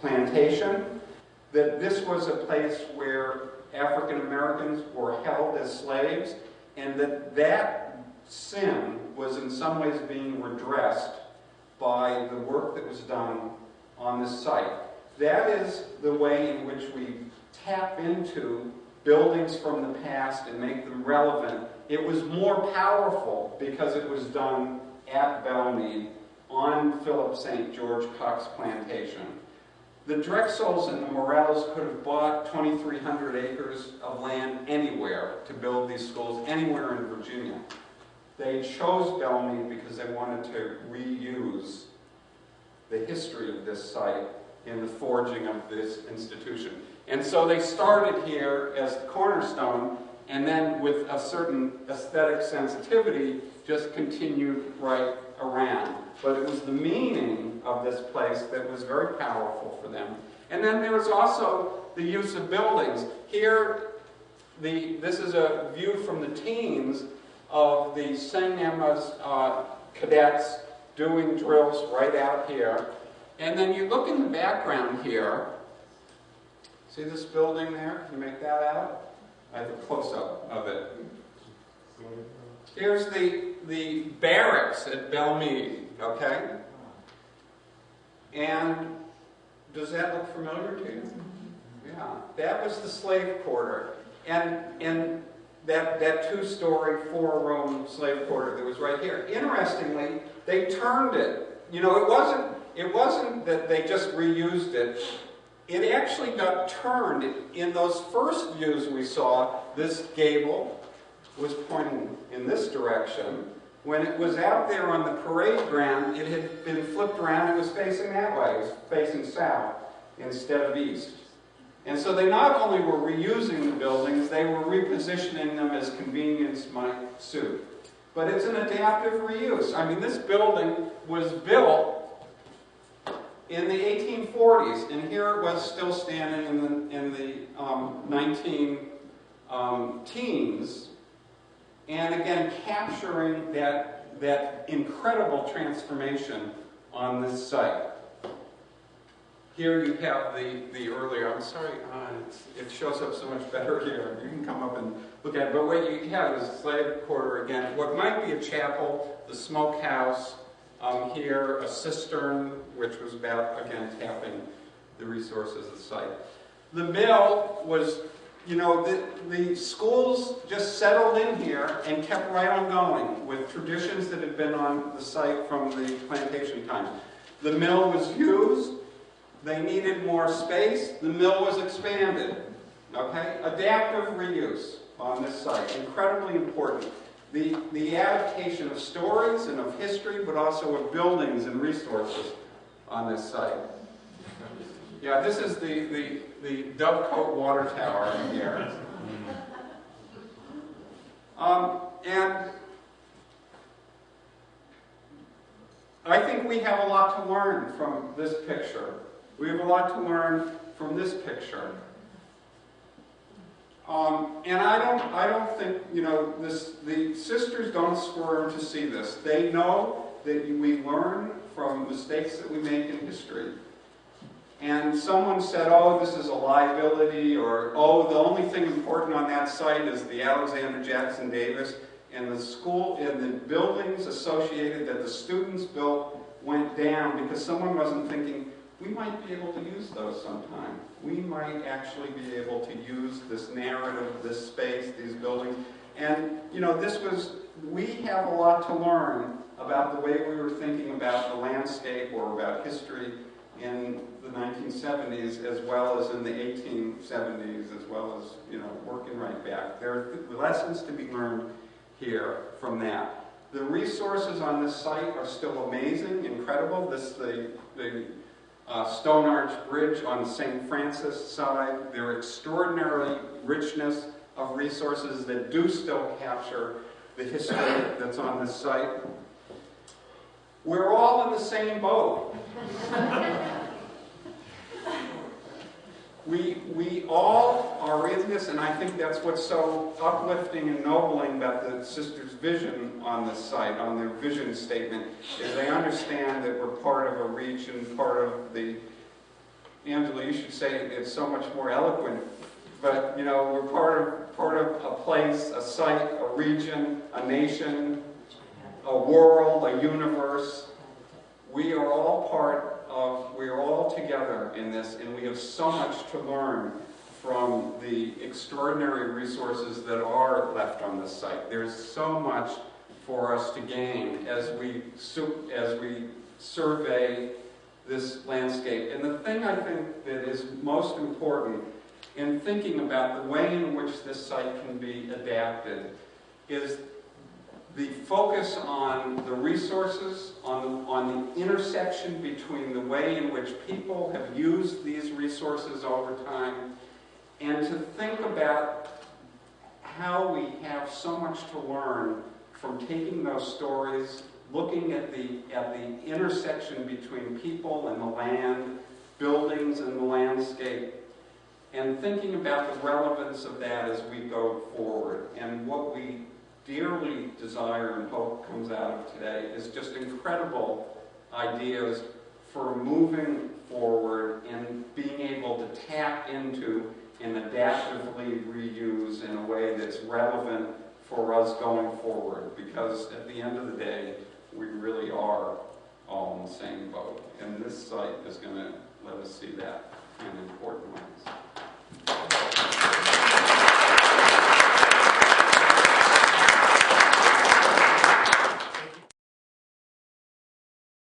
plantation, that this was a place where African Americans were held as slaves, and that sin was in some ways being redressed by the work that was done on this site. That is the way in which we tap into buildings from the past and make them relevant. It was more powerful because it was done at Belmead on Philip St. George Cox plantation. The Drexels and the Morels could have bought 2,300 acres of land anywhere to build these schools, anywhere in Virginia. They chose Belmead because they wanted to reuse the history of this site in the forging of this institution. And so they started here as the cornerstone, and then with a certain aesthetic sensitivity, just continued right around. But it was the meaning of this place that was very powerful for them. And then there was also the use of buildings. Here, this is a view from the teens of the St. Emma's cadets doing drills right out here. And then you look in the background here. See this building there? Can you make that out? I have a close-up of it. Here's the barracks at Belmead, okay? And does that look familiar to you? Yeah, that was the slave quarter. And that two-story, four-room slave quarter that was right here. Interestingly, they turned it. You know, it wasn't that they just reused it. It actually got turned. In those first views we saw, this gable was pointing in this direction. When it was out there on the parade ground, it had been flipped around. It was facing that way. It was facing south instead of east. And so they not only were reusing the buildings, they were repositioning them as convenience might suit. But it's an adaptive reuse. I mean, this building was built in the 1840s, and here it was still standing in the 19-teens, and again capturing that incredible transformation on this site. Here you have the earlier, I'm sorry, it shows up so much better here. You can come up and look at it, but what you have is slave quarter again. What might be a chapel, the smokehouse, here a cistern, which was about, again, tapping the resources of the site. The mill was, you know, the schools just settled in here and kept right on going with traditions that had been on the site from the plantation times. The mill was used. They needed more space. The mill was expanded. Okay? Adaptive reuse on this site. Incredibly important. The adaptation of stories and of history, but also of buildings and resources on this site. Yeah, this is the Dovecote Water Tower here. And I think we have a lot to learn from this picture. We have a lot to learn from this picture. And I don't think, you know, the sisters don't squirm to see this. They know that we learn from mistakes that we make in history. And someone said, oh, this is a liability, or, oh, the only thing important on that site is the Alexander Jackson Davis, and the school and the buildings associated that the students built went down because someone wasn't thinking, we might be able to use those sometime. We might actually be able to use this narrative, this space, these buildings. And, you know, we have a lot to learn about the way we were thinking about the landscape or about history in the 1970s as well as in the 1870s, as well as, you know, working right back. There are lessons to be learned here from that. The resources on this site are still amazing, incredible. The Stone Arch Bridge on the St. Francis side, their extraordinary richness of resources that do still capture the history that's on this site. We're all in the same boat. We all are in this, and I think that's what's so uplifting and ennobling about the sisters' vision on this site, on their vision statement, is they understand that we're part of a region, part of the Angela, you should say it's so much more eloquent, but, you know, we're part of a place, a site, a region, a nation, a world, a universe. We are all together in this, and we have so much to learn from the extraordinary resources that are left on this site. There's so much for us to gain as we survey this landscape. And the thing I think that is most important in thinking about the way in which this site can be adapted is the focus on the resources, on the intersection between the way in which people have used these resources over time, and to think about how we have so much to learn from taking those stories, looking at the intersection between people and the land, buildings and the landscape, and thinking about the relevance of that as we go forward. And what we dearly desire and hope comes out of today is just incredible ideas for moving forward and being able to tap into and adaptively reuse in a way that's relevant for us going forward. Because at the end of the day, we really are all in the same boat. And this site is going to let us see that.